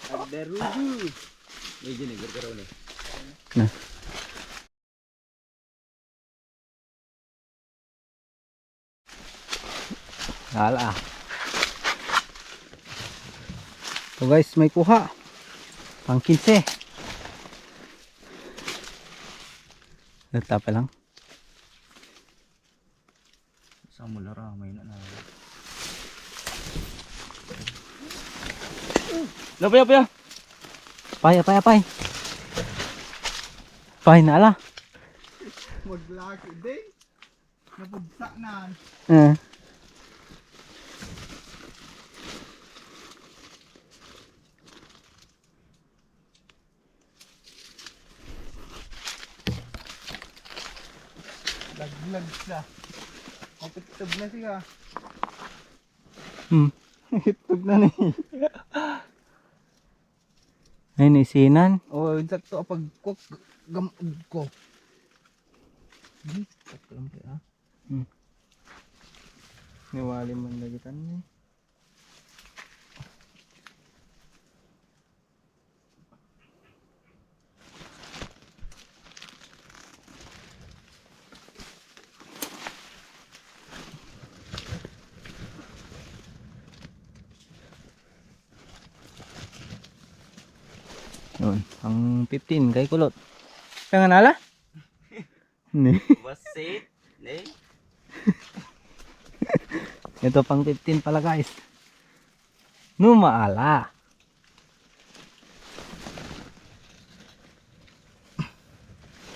Ada rudu. Ini gini bergerak nih. Nah. Ala. So guys, may kuha. Pang 15. Lata pa lang. Sa mula ramay na. Lapaya paya. Pay. Pay na ala. Maglaki din. Napugsak na. Laglag siya. Kapitog na siya. Hitog na ni. Ay, naisinan. Oh, sakto pag gamod ko. Sakto lang kaya. Niwali man lagitan ni. Yun, ang 15 kay kulot. Kaya nga nala? Ni. Basit. Ne? Ito pang 15 pala guys. Numaala.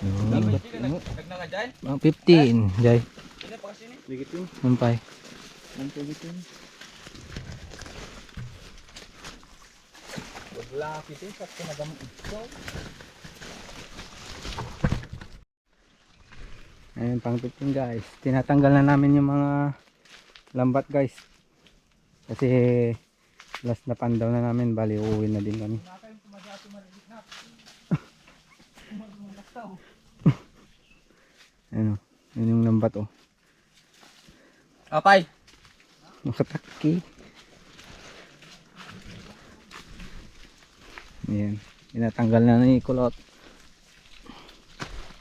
Yun. Nagna nga dyan? Ang 15, Jay. Sino pa kasi ni? Ligitin. Mampay. Nantulitin. Maglaki din. Sakto na gamot ito. Ayun, pang 15 guys. Tinatanggal na namin yung mga lambat guys. Kasi last na pandaw na namin. Bali, uuwi na din kami. Ayun, yun yung lambat oh. Apay! Nakataki. Ayan. Tinatanggal na ni kulot.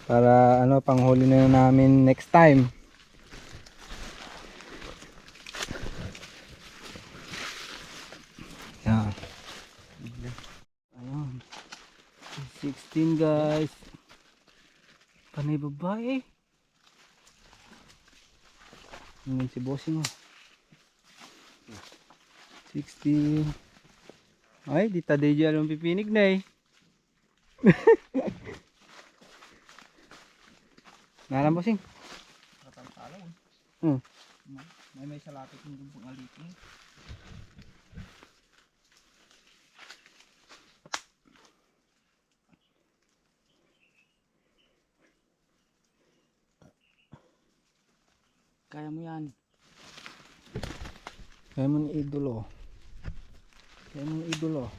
Para ano, panghuli na namin next time. Yan. Ayun. 16 guys. Panay babae. Ngayon si bossing oh. 16. Ay, di taday dyan ang pipinig na eh. Nalam bossing. Natantalaw. Hmm. May salapit ng gumpong aliting. Kaya mo yan. Kaya mo ng idolo. Kaya mo ng idolo.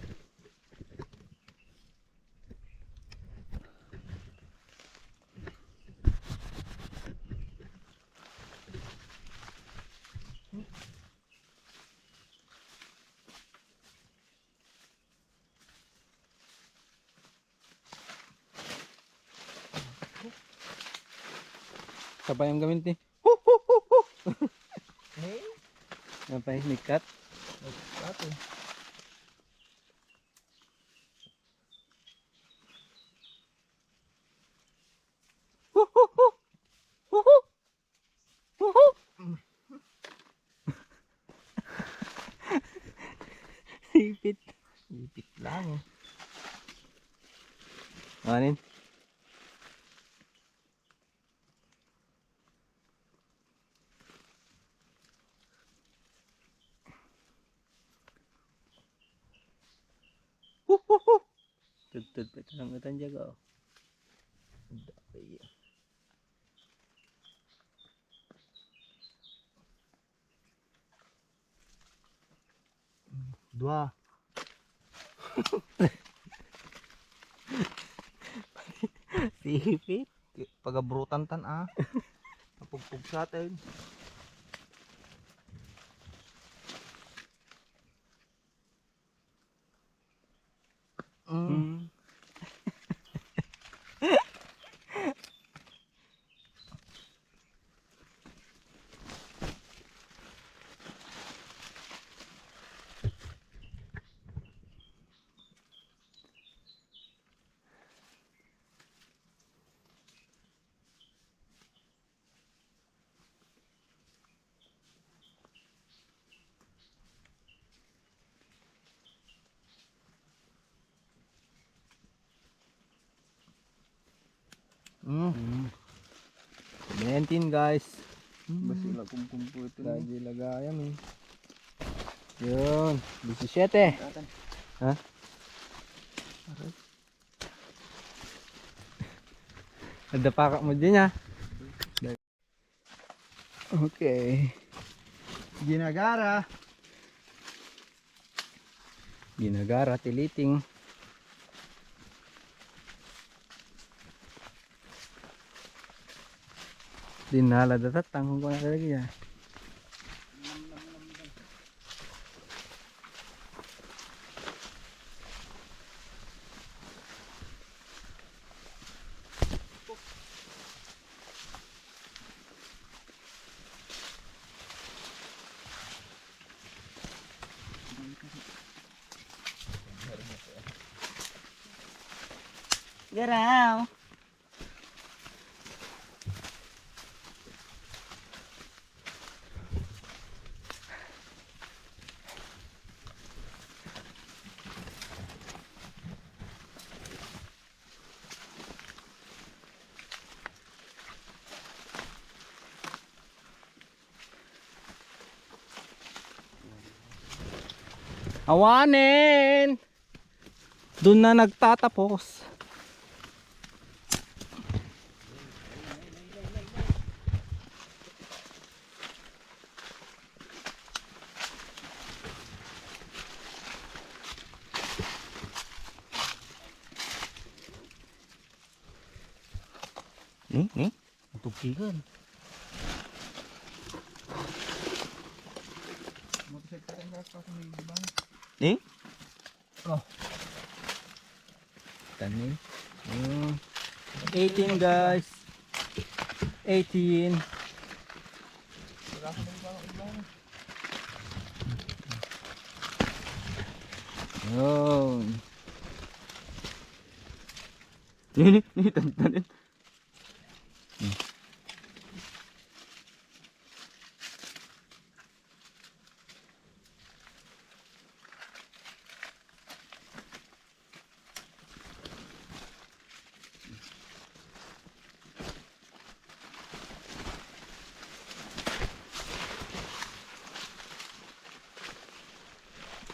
Sabay ang gamit eh. Hey? Sabay, nikat. Ato. Sipit. Ipit lang. Anin? Tutut pa ito ng utang jaga oh. Dua. Sipit. Pagabrutan tan ah. Napugpug sa atin. Mm. 19 guys. Basi lang kumpung ito. Lagi lagayan eh. Yun. 17. Ha? Ada pakak mo din ha. Okay. Ginagara. Ginagara, tiliting. Dinala datatang kung kuna lagi ya. Garaw. Awanin! Doon na nagtatapos. Nih. Tukikan. Nih. Oh. Tanin. 18 guys. 18. Yun. Nih tanin.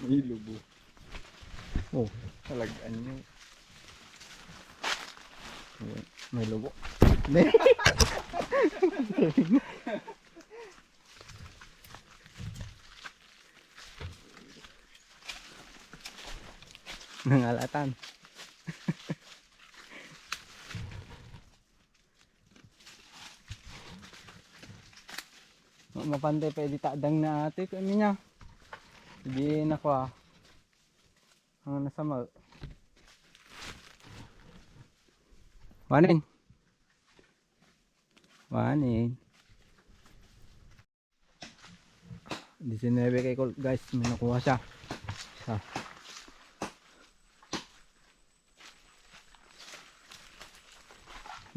May lubo. Oh, Talagaan nyo. may lobo. Nangalatan. Mapantay pa editadang na ate kami niya. Hindi na ko ah. Ang nasa mal. Wanin. Wanin. 19 kay Colt guys, may nakuha siya. Isa.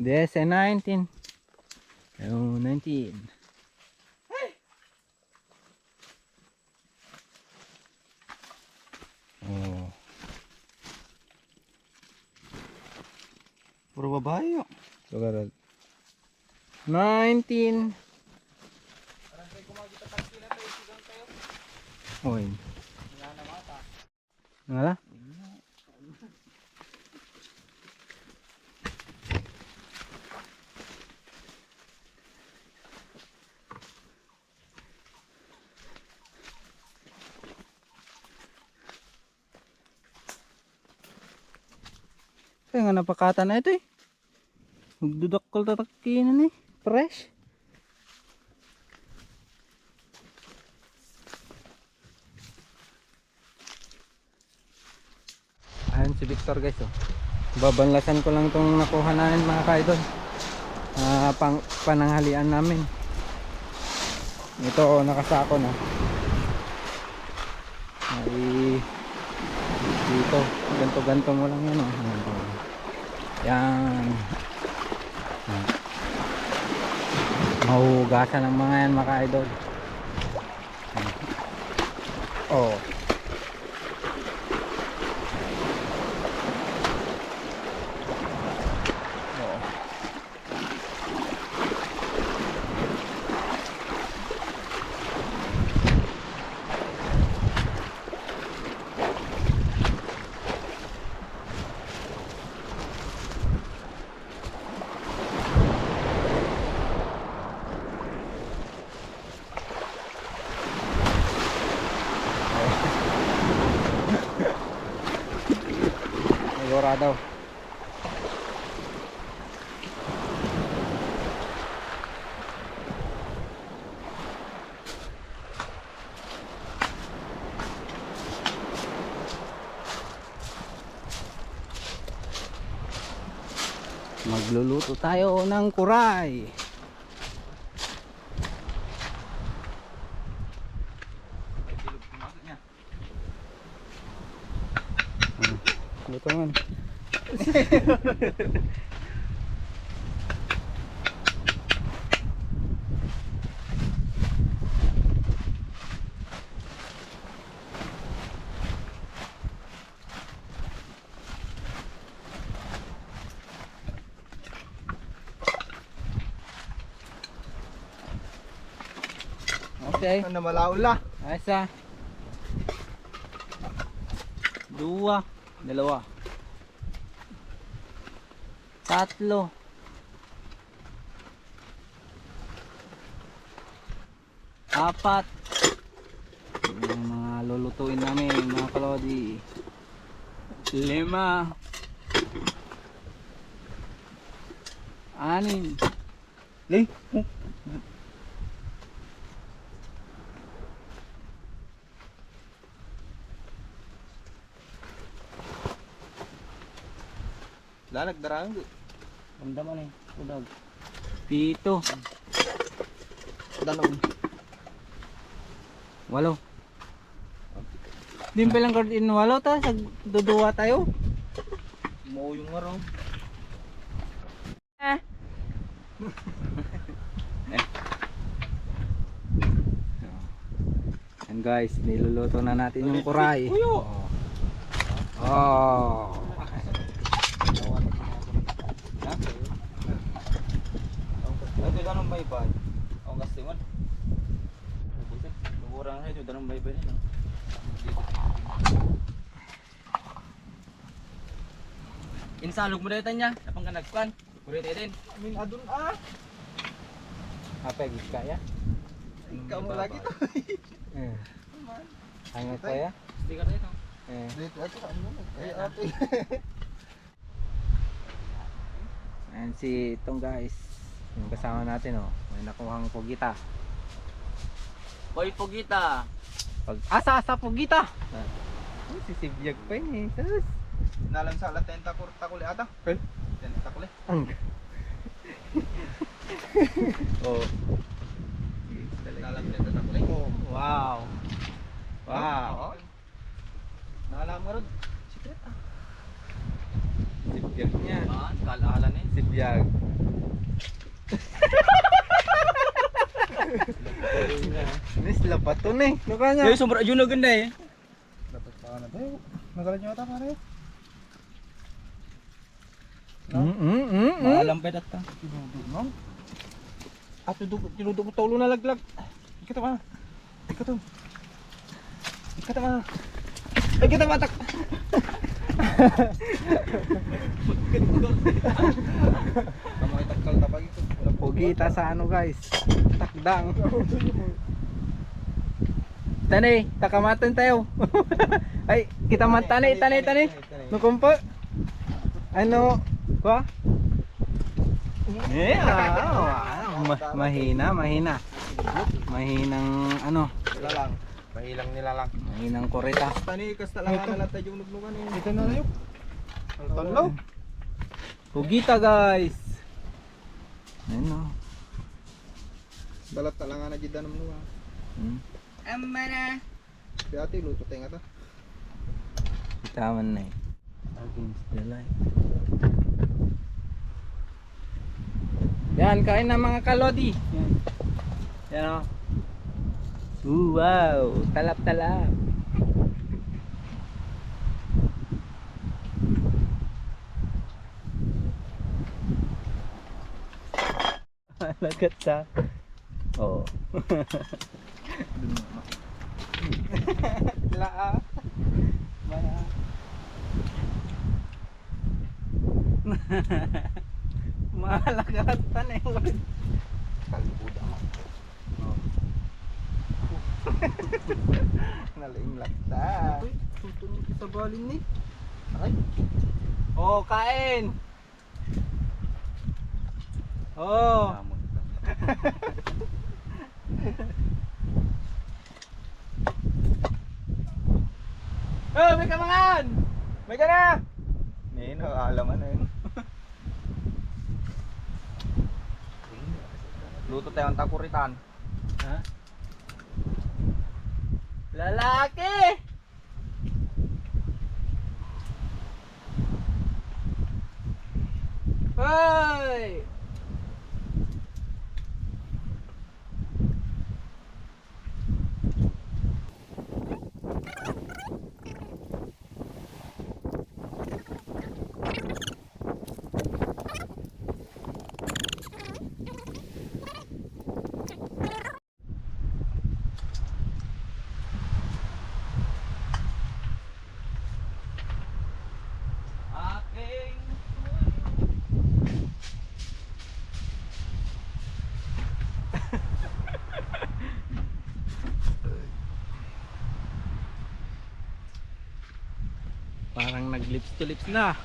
Yes, 19. Oh, 19. Oh. Puro babae yun. Sugarad. 19. Oy. Ngala? Kaya nga napakata na ito eh. Magdudakol tatakinan eh. Fresh. Ayan si Victor guys oh. Babanlasan ko lang itong nakuha namin mga kaidol. Pananghalian namin. Ito oh, nakasako na. Ay, dito. Ganto-ganto mo lang yan oh. Yan. Mahugasan ng mga yan mga kaidol. Oh. Dorado. Magluluto tayo ng kuray. Luto man. Okay. Ano malaula? Isa. Dua. Dalawa. Tatlo. Apat. Yung mga lulutuin namin mga kalodi. 5. 6. Lih. Lalag darang. Ramdaman eh. Udag. 7. Danon. 8. Din pa lang card in 8 ta. Duduwa tayo. Mo yung araw. And guys, niluluto na natin yung kuray. Kuyo. Oh. Ito danong baybay. Ang gastiman. Kurang na ito danong baybay na. Insalog mo dito niya, napang kanagpan. Kurit din. Min adun ah. Apa yang kaya? Ikaw mo lagi to. Hangat saya. Sticker dito. Dito ako ano. Ay ate. Ayan si itong guys. Yung kasama natin oh. May nakuhang pugita. Hoy Pugita. Asa pugita. Oh, si Sibyag pa yun eh. Tapos. Nalang sa latenta kurta kuli ata. Tenta kuli. Oh. Nalang tenta kuli. Wow. Wow. Nalam nga ron. Secret ah. Sibyag niya. Kalalan eh. Sibyag. Nis lapaton eh. Nukanya. Yung sobrang yun na ganda eh. Dapat pa na tayo. Magalan nyo ata pare. Maalam pa data. Tinudog no? At tinudog mo taulo na laglag. Ikata ma. Ikata. Ikata ma. Ikata matak. Kamu ay takal tapag ito. Pugita sa ano guys. Takdang. Tanay, takamatan tayo. Ay, kita matane, tanay. Nukumpa. Ano? Ba? Mahina. Mahinang ano? Nilalang. Mahilang nilalang. Mahinang koreta. Tani kasta lang na tayo yung nugnugan eh. Ito na layo. Ang tanlaw. Pugita guys. Ano? Balat talang na gid danum nuwa. Amana. Si ate luto tayo nga ta. Itaman na eh. Against the light. Yan, kain na mga kalodi. Yan. Yan o. Wow, talap-talap. Lagat sa. Oo. Laa. Mana. Malagatan eh. Kalbuda. Nalaing lakta. Tutun kita balin ni. Ay. Oh, kain. Oh. Oh, may kamangan. May ka na. Nino, alam ano yun. Luto tayo ang takuritan. Ha? Lalaki. Hoy! Aking Parang nag-lips to lips na.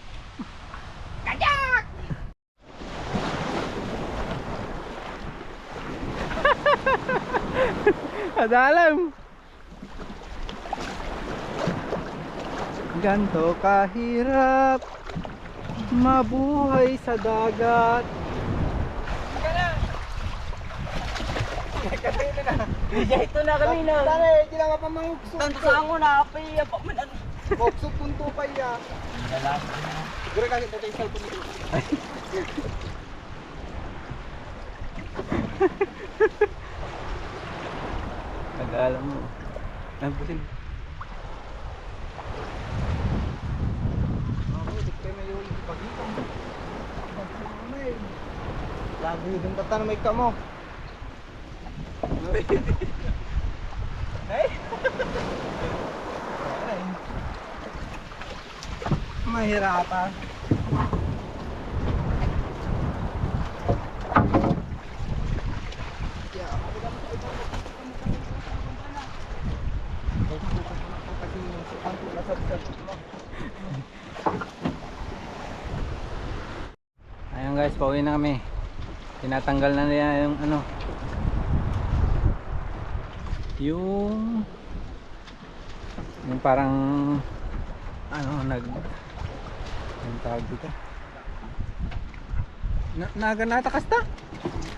Adalam. Ganto kahirap mabuhay sa dagat. ito na kami na. Tare, hindi lang ka pa manguksok. Tanto sa ako na apay pa man. Uksok kung tupay ya. Siguro kasi tatay sa cellphone nito. Nag-alam mo. Nagbusin. Ako, di kayo may yung pagitang. Lagi yung tata na may kamo. Hey! Mahirapan. Ayan guys, pauwi na kami. Tinatanggal na nila yung ano, yung parang ano yung tawag dito, naganatakas ta?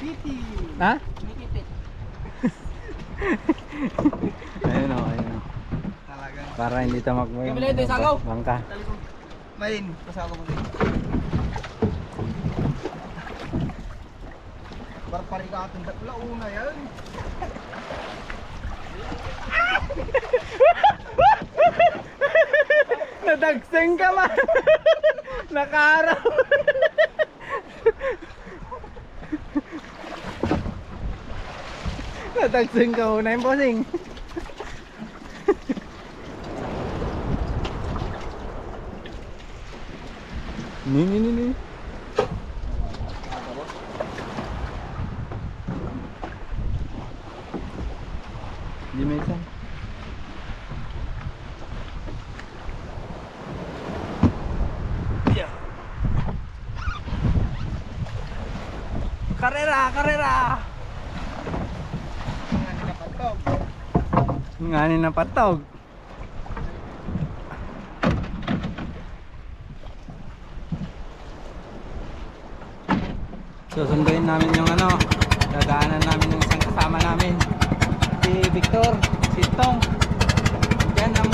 Piti. Ha? Mikipit. Ayun o, ayun o. Talaga. Para hindi tamakbo yung Kamila, ito yung sagaw. bangka. Main, pasako mo din. Barparigatong datla una yan. Nadagseng ka man. Nakaaraw. Nadagseng ka una yung bossing. Ni. Di may isa. Karera! Nganin na patog. Susunduin namin yung ano, dadaanan namin yung isang kasama namin, si Victor, si Tong. Diyan ang